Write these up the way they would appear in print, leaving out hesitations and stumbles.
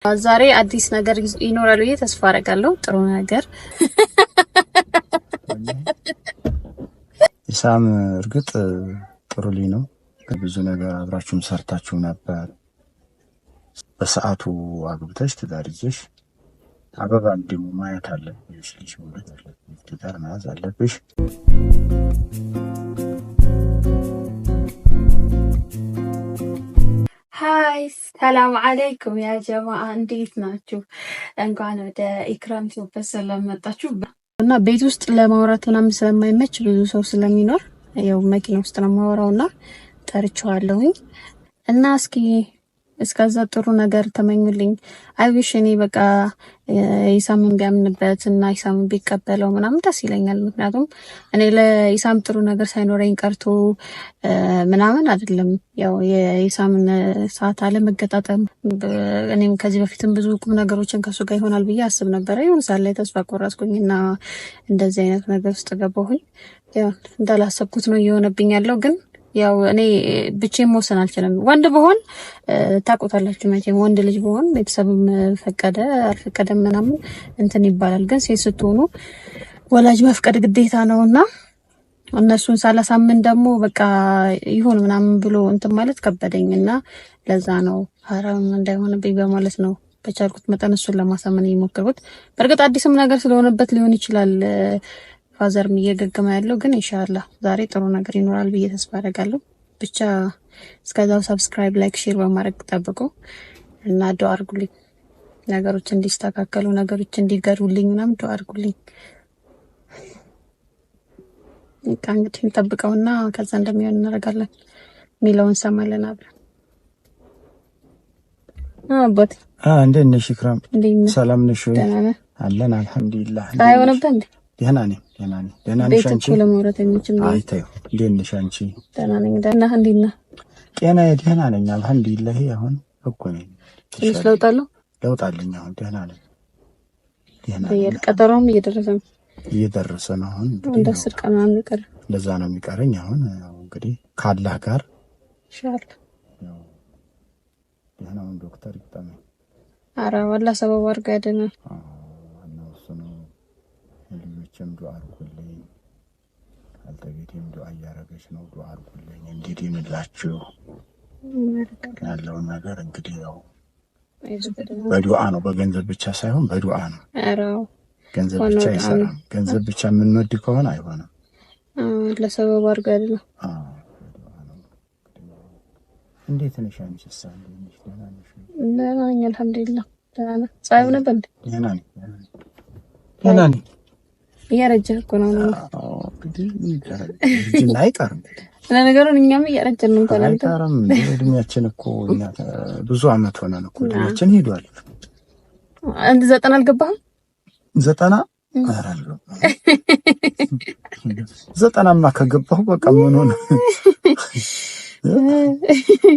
ዛሬ አዲስ ነገር ይኖራል ብዬ ተስፋ አደርጋለሁ። ጥሩ ነገር ኢሳም እርግጥ ጥሩ ልጅ ነው። ብዙ ነገር አብራችሁም ሰርታችሁ ነበር። በሰዓቱ አግብተሽ ትዳር ይዘሽ አበባ እንደሞ ማየት አለብሽ። ልጅ ወልድ አለብሽ። ትዳር መያዝ አለብሽ። ሃይ ሰላም አለይኩም ያ ጀማዓ እንዴት ናችሁ? እንኳን ወደ ኢክራም ቲዩብ በሰላም መጣችሁ። እና ቤት ውስጥ ለማውራት ምናምን ስለማይመች ብዙ ሰው ስለሚኖር ያው መኪና ውስጥ ነው የማወራውና ጠርቼዋለሁኝ እና እስከዛ ጥሩ ነገር ተመኙልኝ። አይዊሽ እኔ በቃ ኢሳምን ቢያምንበት እና ኢሳምን ቢቀበለው ምናምን ደስ ይለኛል። ምክንያቱም እኔ ለኢሳም ጥሩ ነገር ሳይኖረኝ ቀርቶ ምናምን አይደለም። ያው የኢሳምን ሰዓት አለመገጣጠም እኔም ከዚህ በፊትም ብዙ ቁም ነገሮችን ከሱ ጋር ይሆናል ብዬ አስብ ነበር። ይሁን ሳለ ላይ ተስፋ ቆረጥኩኝና እንደዚህ አይነት ነገር ውስጥ ገባሁኝ። ያው እንዳላሰብኩት ነው እየሆነብኝ ያለው ግን ያው እኔ ብቻዬን መወሰን አልችልም። ወንድ ብሆን ታውቁታላችሁ መቼም ወንድ ልጅ ብሆን ቤተሰብም ፈቀደ አልፈቀደም ምናምን እንትን ይባላል። ግን ሴት ስትሆኑ ወላጅ መፍቀድ ግዴታ ነውና እነሱን ሳላሳምን ደግሞ በቃ ይሁን ምናምን ብሎ እንትን ማለት ከበደኝና ለዛ ነው ሐራም እንዳይሆንብኝ በማለት ነው በቻልኩት መጠን እሱን ለማሳመን እየሞከርኩት። በእርግጥ አዲስም ነገር ስለሆነበት ሊሆን ይችላል ፋዘርም እየገገመ ያለው ግን ኢንሻአላህ ዛሬ ጥሩ ነገር ይኖራል ብዬ ተስፋ አደርጋለሁ። ብቻ እስከዛው ሰብስክራይብ፣ ላይክ፣ ሼር በማድረግ ጠብቁ እና ዱአ አድርጉልኝ። ነገሮች እንዲስተካከሉ ነገሮች እንዲገሩልኝ ምናምን ዱአ አድርጉልኝ። እንግዲህ እንጠብቀውና ከዛ እንደሚሆን እናደርጋለን ሚለውን ሰማለን አብረን። አባት እንዴት ነሽ ኢክራም? ሰላም ነሽ ወይ? አለን አልሐምዱሊላህ። አይሆንብህ እንዴ? ደህና ነኝ። ደህና ነሽ አንቺ? አይ ተይው። እንዴት ነሽ አንቺ? ደህና ነኝ። ደህና እንዴት ነህ? ጤናዬ ደህና ነኝ አልሐምዱሊላህ። አሁን እኮ ነኝ። ትንሽ ለውጥ አለኝ አሁን ደህና ነኝ። ቀጠሮም እየደረሰ ነው አሁን እንደ 10 ቀን ምናምን ይቀር ለዛ ነው የሚቀረኝ አሁን እንግዲህ ካላህ ጋር ኢንሻአላህ ያው ደህናውን ዶክተር ይጠመኝ። ኧረ ወላሂ ሰበብ አድርጋ ያደናል። ልጆችም ዱአ አድርጉልኝ። አልተቤቴም ዱአ እያደረገች ነው። ዱአ አድርጉልኝ እንዲድንላችሁ ያለውን ነገር እንግዲህ ያው በዱአ ነው፣ በገንዘብ ብቻ ሳይሆን በዱአ ነው። ገንዘብ ብቻ አይሰራም። ገንዘብ ብቻ የምንወድ ከሆነ አይሆንም። ለሰበብ አድርጋ አይደለም። እንዴት ነሽ አንቺ? ደህና ነሽ? ደህና ነኝ አልሐምዱሊላህ። ደህና ነኝ። ፀሐይ ነበር እንዴ? ደህና ነኝ። እያረጀህ እኮ ነው። እንግዲህ አይቀርም። ለነገሩ እኛም እያረጀን ነው። እንኳን አይቀርም። እድሜያችን እኮ እኛ ብዙ አመት ሆነን እኮ እድሜያችን ሄዷል። አንድ 90 አልገባህም? 90 አራለሁ 90ማ ከገባሁ በቃ ምን ሆነ?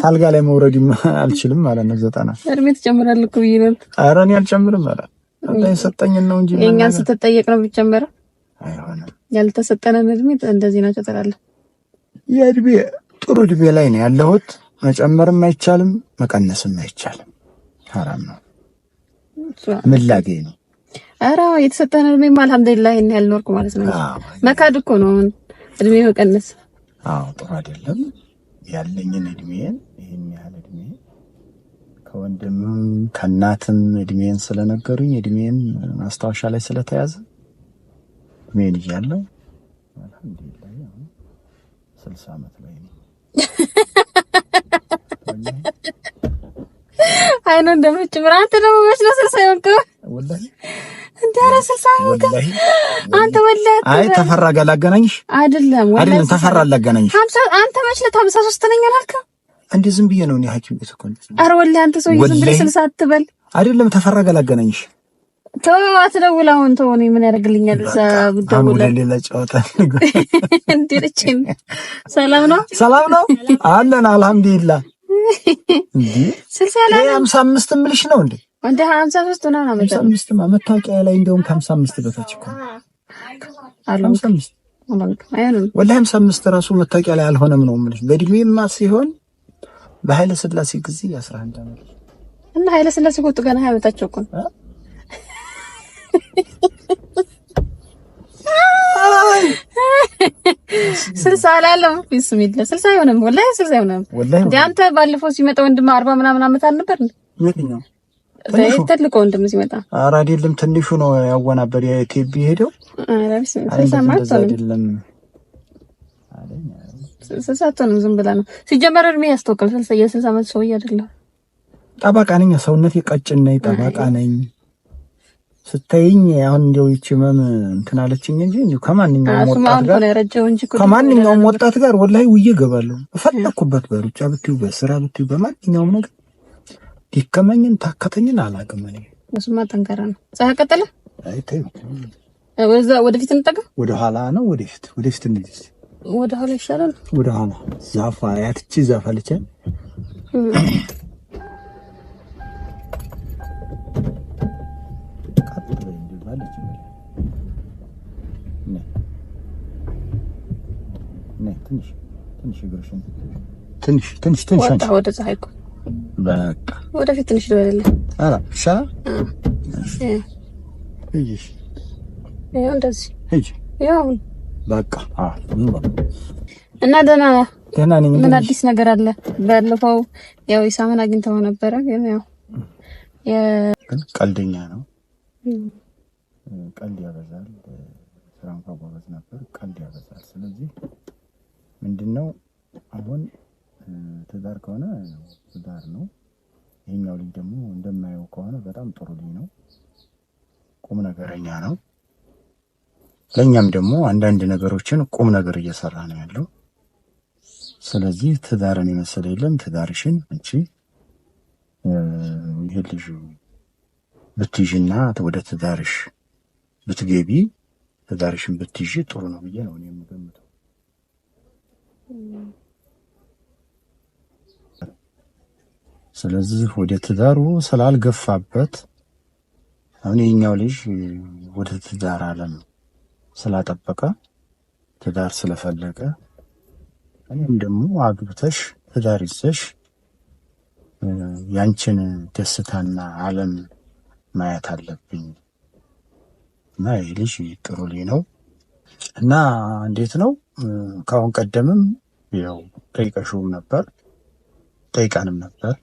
ታልጋ ላይ መውረድም አልችልም ማለት ነው። 90 እድሜ ትጨምራለህ እኮ ብዬሽ ነው። ኧረ እኔ አልጨምርም ማለት አላህ የሰጠኝን ነው እንጂ የኛን ስትጠየቅ ነው ብትጨምረው አይሆንም። ያልተሰጠነን እድሜ እንደዚህ ነው ተጠራለ። የእድሜ ጥሩ እድሜ ላይ ነው ያለሁት። መጨመርም አይቻልም መቀነስም አይቻልም። ሐራም ነው። ምን ላገኝ ነው? ኧረ የተሰጠነን እድሜ አልሐምዱሊላህ ይሄን ያህል ኖርኩ ማለት ነው። መካድ እኮ ነው እድሜ መቀነስ። አዎ ጥሩ አይደለም። ያለኝን እድሜን ይሄን ያህል እድሜ ከወንድምም ከእናትም እድሜን ስለነገሩኝ እድሜን ማስታወሻ ላይ ስለተያዘ እድሜን ይያለው አልሐምዱሊላህ 60 አመት ላይ ነው። አይ ነው እንደምጭ ብራንተ ነው መስሎ 60 ይወጣ ወላሂ እንደራ 60 ይወጣ አንተ ወላሂ። አይ ተፈራ ጋር ላገናኝሽ አይደለም ተፈራ ላገናኝሽ 50 አንተ መስለ 53 ነኝ አላልከው እንዴ? ዝም ብዬ ነው እኔ ሐኪም ቤት እኮ ነው። ኧረ ወላሂ አንተ ሰው ዝም ብለህ 60 አትበል። አይደለም ተፈራ ጋር ላገናኝሽ። ተው አትደውል አሁን ተው። እኔ ምን ያደርግልኛል? እዛ ብትደውል ሌላ ጨዋታ እንዴ? ለችን ሰላም ነው አለን አልሐምዱሊላህ። እንዴ 60 ላይ 55 ምልሽ ነው እንዴ? እንደ 53 ነው ነው 55 መታወቂያ ላይ እንደውም ከ55 በታች እኮ 55 ወላሂ 55 ራሱ መታወቂያ ላይ አልሆነም ነው የምልሽ። በእድሜማ ሲሆን በኃይለ ሥላሴ ጊዜ 11 አመት እና ኃይለ ሥላሴ ወጡ ገና ያመጣቸው እኮ ነው። ስልሳ አላለም ቢስሚላህ 60 አይሆንም፣ ወላሂ 60 አይሆንም። እንደ አንተ ባለፈው ሲመጣ ወንድም 40 ምናምን አመት አልነበር እንዴ? የትኛው ትልቁ ወንድም ሲመጣ? ኧረ አይደለም ትንሹ ነው ያወናበደ የቴቢ ሄደው። ኧረ ቢስሚላህ አይደለም ስልሳቱንም ዝም ብላ ነው ሲጀመር እድሜ ያስተውቃል። 60 ዓመት ሰውዬ አይደለም። ጠባቃ ነኝ፣ ሰውነቴ ቀጭን ነኝ፣ ጠባቃ ነኝ። ስታይኝ አሁን እንደው ይቺ መም እንትን አለችኝ እንጂ ከማንኛውም ወጣት ጋር ወላሂ ውዬ እገባለሁ። ፈለኩበት በሩጫ ብትዩ በስራ ብትዩ በማንኛውም ነገር ዲከመኝን ታከተኝን አላውቅም። እኔ እሱማ ጠንካራ ነው። ፀሐይ ቀጠለ። አይ ተይው፣ ወደፊት እንጠጋ። ወደ ኋላ ነው ወደፊት እንዴት? ወደ ኋላ ይሻላል። ወደ ኋላ ዛፋ ያትቺ ዛፋ አለች። ትንሽ ወጣ ወደ ፀሐይ እኮ በቃ ወደፊት ትንሽ ልበልልህ። ኧረ ይሻላል። ይኸው እንደዚህ ሂጂ። ያው በቃ እና ደህና ነኝ። ምን አዲስ ነገር አለ? ባለፈው ያው ኢሳምን አግኝተው ነበረ፣ ግን ያው ቀልደኛ ነው። ቀልድ ያበዛል። ስራ እንኳን ጎበዝ ነበር፣ ቀልድ ያበዛል። ስለዚህ ምንድነው አሁን ትዳር ከሆነ ትዳር ነው። ይሄኛው ልጅ ደግሞ እንደማየው ከሆነ በጣም ጥሩ ልጅ ነው፣ ቁም ነገረኛ ነው። ለኛም ደግሞ አንዳንድ ነገሮችን ቁም ነገር እየሰራ ነው ያለው። ስለዚህ ትዳርን የመሰለ የለም። ትዳርሽን አንቺ ይሄ ልጅ ብትይዥና ወደ ትዳርሽ ብትገቢ ትዳርሽን ብትይዥ ጥሩ ነው ብዬ ነው የምገምተው። ስለዚህ ወደ ትዳሩ ስላልገፋበት አሁን የኛው ልጅ ወደ ትዳር ዓለም ስላጠበቀ ትዳር ስለፈለገ እኔም ደግሞ አግብተሽ ትዳር ይዘሽ ያንቺን ደስታና ዓለም ማየት አለብኝ እና ይህ ልጅ ጥሩ ልጅ ነው እና እንዴት ነው ካሁን ቀደምም ያው ጠይቀሽውም ነበር ጠይቃንም ነበር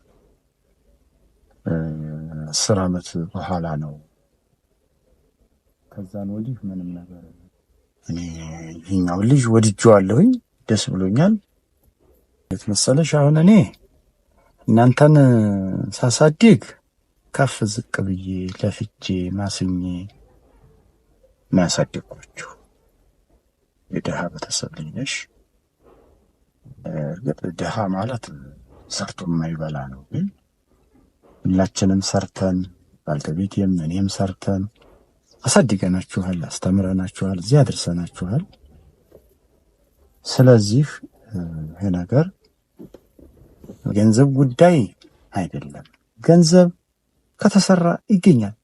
10 ዓመት በኋላ ነው። ከዛን ወዲህ ምንም ነገር እኔ ይሄኛው ልጅ ወድጄዋለሁኝ፣ ደስ ብሎኛል። የት መሰለሽ አሁን እኔ እናንተን ሳሳድግ ከፍ ዝቅ ብዬ ለፍቼ ማስኜ ማሳደግኳችሁ የድሃ ቤተሰብ ልጅ ነሽ። እርግጥ ድሃ ማለት ሰርቶ የማይበላ ነው፣ ግን ሁላችንም ሰርተን ባልተቤቴም እኔም ሰርተን አሳድገናችኋል፣ አስተምረናችኋል፣ እዚህ አድርሰናችኋል። ስለዚህ ይሄ ነገር ገንዘብ ጉዳይ አይደለም። ገንዘብ ከተሰራ ይገኛል፣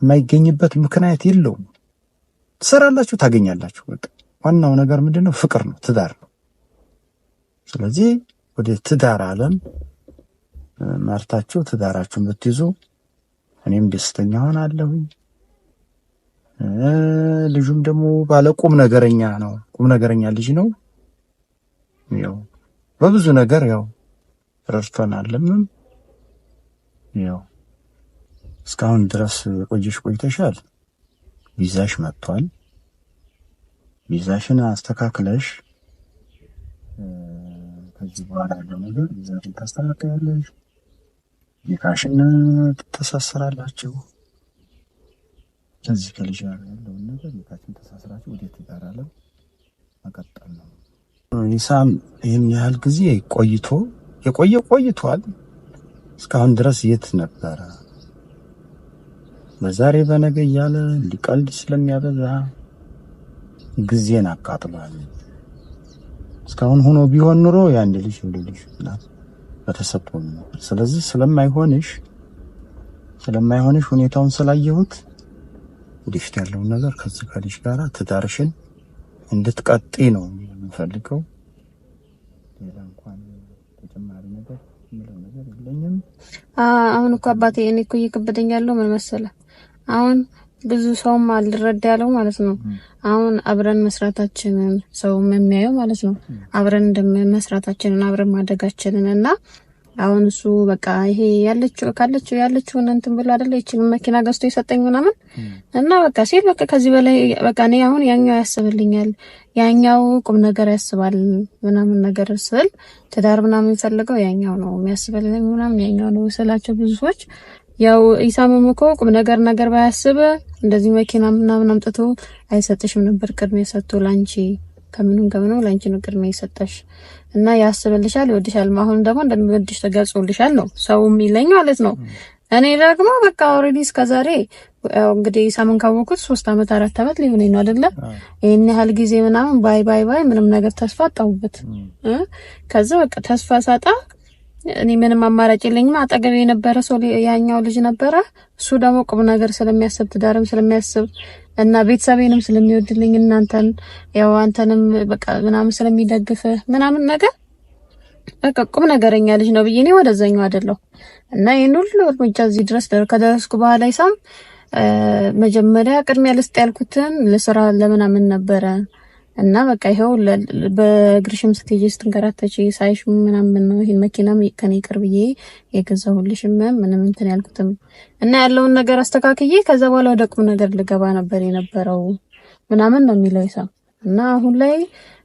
የማይገኝበት ምክንያት የለውም። ትሰራላችሁ፣ ታገኛላችሁ። በቃ ዋናው ነገር ምንድነው? ፍቅር ነው፣ ትዳር ነው። ስለዚህ ወደ ትዳር ዓለም መርታችሁ ትዳራችሁን ብትይዙ እኔም ደስተኛ ሆናለሁ። ልጁም ደግሞ ባለ ቁም ነገረኛ ነው፣ ቁም ነገረኛ ልጅ ነው። ያው በብዙ ነገር ያው ረድቶናልም። ያው እስካሁን ድረስ ቆይተሻል። ቪዛሽ መጥቷል። ቪዛሽን አስተካክለሽ ከዚህ በኋላ ያለው ነገር ቪዛሽን ታስተካክላለሽ፣ ኒካሽን ትተሳሰራላችሁ። ከዚህ ከልጅ ጋር ያለውን ነገር ኒካሽን ተሳስራችሁ ወደ ትዳር ዓለም መቀጠል ነው። ኢሳም ይህን ያህል ጊዜ ቆይቷል። እስካሁን ድረስ የት ነበረ? በዛሬ በነገ እያለ ሊቀልድ ስለሚያበዛ ጊዜን አቃጥሏል። እስካሁን ሆኖ ቢሆን ኑሮ ያን ልጅ ናት በተሰጠው ነው። ስለዚህ ስለማይሆንሽ ሁኔታውን ስላየሁት ወደፊት ያለውን ነገር ከዚህ ከልጅ ጋር ትዳርሽን እንድትቀጥይ ነው የምፈልገው። ሌላ እንኳን ተጨማሪ ነገር የለኝም። አሁን እኮ አባቴ እኔ እኮ እየከበደኝ ያለው ምን መሰለህ? አሁን ብዙ ሰውም አልረዳ ያለው ማለት ነው። አሁን አብረን መስራታችንን ሰውም የሚያየው ማለት ነው። አብረን እንደመስራታችንን አብረን ማደጋችንን እና አሁን እሱ በቃ ይሄ ያለችው እንትን ብሎ አይደለ ይቺን መኪና ገዝቶ የሰጠኝ ምናምን እና በቃ ሲል በቃ ከዚህ በላይ በቃ እኔ አሁን ያኛው ያስብልኛል፣ ያኛው ቁም ነገር ያስባል ምናምን ነገር ስል ትዳር ምናምን የሚፈልገው ያኛው ነው የሚያስብልኝ ምናምን ያኛው ነው ስላቸው ብዙ ሰዎች ያው ኢሳምም እኮ ቁም ነገር ባያስብ እንደዚህ መኪና ምናምን አምጥቶ አይሰጥሽም ነበር። ቅድሚያ ሰጥቶ ላንቺ ከምንም ላንቺ ነው ቅድሚያ ይሰጣሽ እና ያስብልሻል፣ ይወድሻል። አሁን ደግሞ እንደሚወድሽ ተገልጾልሻል ነው ሰው የሚለኝ ማለት ነው። እኔ ደግሞ በቃ ኦልሬዲ እስከዛሬ ያው እንግዲህ ኢሳምን ካወኩት 3 አመት 4 አመት ሊሆነኝ ነው አይደለ? ይሄን ያህል ጊዜ ምናምን ባይ ምንም ነገር ተስፋ አጣሁበት። ከዛ በቃ ተስፋ ሳጣ እኔ ምንም አማራጭ የለኝም። አጠገቤ የነበረ ሰው ያኛው ልጅ ነበረ። እሱ ደግሞ ቁም ነገር ስለሚያስብ ትዳርም ስለሚያስብ እና ቤተሰቤንም ስለሚወድልኝ እናንተን ያው አንተንም በቃ ምናምን ስለሚደግፍ ምናምን ነገር በቃ ቁም ነገረኛ ልጅ ነው ብዬ ነው ወደዛኛው አይደለሁ። እና ይሄን ሁሉ እርምጃ እዚህ ድረስ ከደረስኩ በኋላ ኢሳም መጀመሪያ ቅድሚያ ልስጥ ያልኩትን ለስራ ለምናምን ነበረ እና በቃ ይሄው በእግርሽም ስትሄጂ ስትንከራተቺ ሳይሽ ምናምን ነው ይሄን መኪናም ከኔ ቅርብዬ የገዛሁልሽም ምንም እንትን ያልኩትም እና ያለውን ነገር አስተካክዬ ከዛ በኋላ ወደ ቁም ነገር ልገባ ነበር የነበረው ምናምን ነው የሚለው ኢሳም። እና አሁን ላይ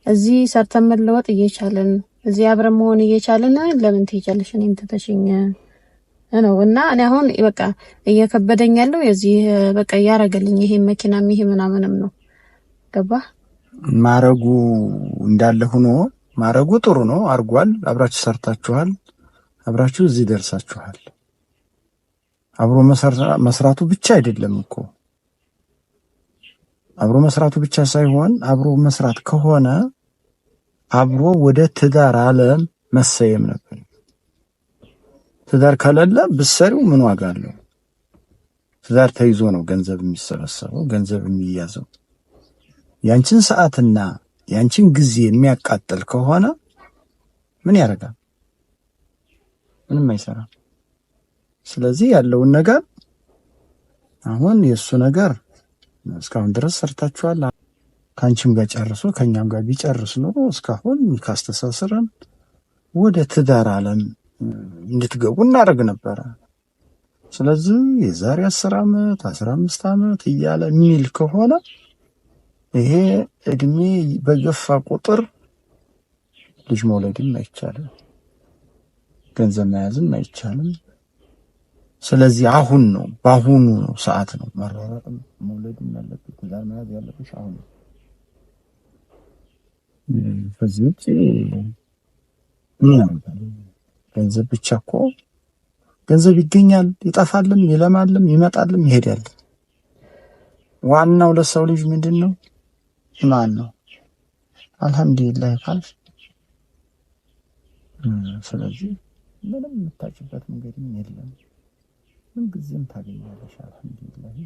እዚህ ሰርተን መለወጥ እየቻለን እዚህ አብረን መሆን እየቻለን ለምን ትሄጃለሽ እኔን ትተሽኝ ነው? እና እኔ አሁን በቃ እየከበደኝ ያለው የዚህ በቃ ያረገልኝ ይሄ መኪናም ይሄ ምናምንም ነው ገባ ማረጉ እንዳለ ሆኖ ማረጉ ጥሩ ነው አርጓል። አብራችሁ ሰርታችኋል፣ አብራችሁ እዚህ ደርሳችኋል። አብሮ መስራቱ ብቻ አይደለም እኮ አብሮ መስራቱ ብቻ ሳይሆን አብሮ መስራት ከሆነ አብሮ ወደ ትዳር ዓለም መሰየም ነበር። ትዳር ከሌለ ብትሰሪው ምን ዋጋ አለው? ትዳር ተይዞ ነው ገንዘብ የሚሰበሰበው፣ ገንዘብ የሚያዘው። ያንቺን ሰዓትና ያንቺን ጊዜ የሚያቃጥል ከሆነ ምን ያደርጋል? ምንም አይሰራም። ስለዚህ ያለውን ነገር አሁን የሱ ነገር እስካሁን ድረስ ሰርታችኋል። ካንቺም ጋር ጨርሶ ከኛም ጋር ቢጨርስ ነው እስካሁን ካስተሳሰረን ወደ ትዳር ዓለም እንድትገቡ እናደርግ ነበረ። ስለዚህ የዛሬ 10 ዓመት 15 ዓመት እያለ የሚል ከሆነ ይሄ እድሜ በገፋ ቁጥር ልጅ መውለድም አይቻልም፣ ገንዘብ መያዝም አይቻልም። ስለዚህ አሁን ነው በአሁኑ ነው ሰዓት ነው መራራጥም መውለድም ያለበት ትዳር መያዝ ያለብሽ አሁን ነው። ከዚህ ውጭ ገንዘብ ብቻ እኮ ገንዘብ ይገኛል፣ ይጠፋልም፣ ይለማልም፣ ይመጣልም፣ ይሄዳል። ዋናው ለሰው ልጅ ምንድን ነው? ኢማን ነው። አልሐምዱሊላህ ካልሽ ስለዚህ ምንም የምታጭበት መንገድም የለም። ምን ጊዜም ታገኛለሽ። አልሐምዱሊላህ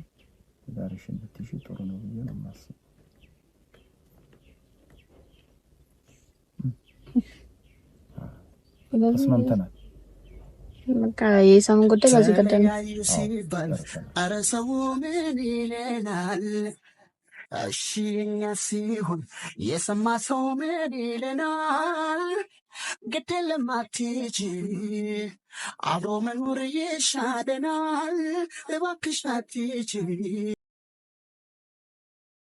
ዛሬሽን ብትይሽ ጥሩ ነው ብዬ ነው የማስበው። ተስማምተናል። በቃ የኢሳምን ጉዳይ በዚህ ቀደም ኧረ ሰው ምን ይለናል? እሺ እኛ ሲሆን የሰማ ሰው ምን ይለናል? ግድ የለም አትሂጂ፣ አብሮ መኖር ይሻለናል። እባክሽ አትሂጂ